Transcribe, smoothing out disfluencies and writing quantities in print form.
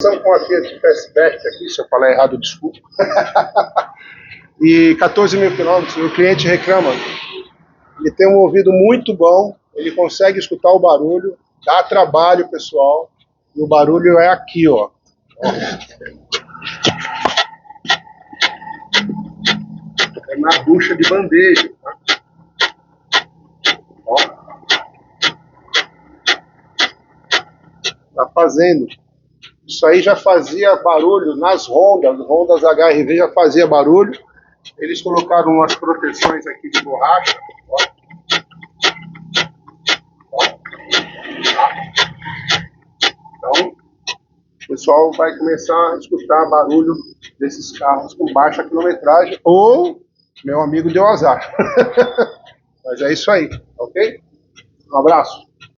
Estamos com a Fiat Fastback aqui, se eu falar errado, desculpa. E 14 mil quilômetros, o cliente reclama. Ele tem um ouvido muito bom, ele consegue escutar o barulho, dá trabalho, pessoal. E o barulho é aqui, ó. É na bucha de bandeja, tá? Ó. Tá fazendo. Isso aí já fazia barulho nas Hondas HR-V já fazia barulho. Eles colocaram umas proteções aqui de borracha. Ó. Ó. Então, o pessoal vai começar a escutar barulho desses carros com baixa quilometragem, ou meu amigo deu azar. Mas é isso aí, ok? Um abraço.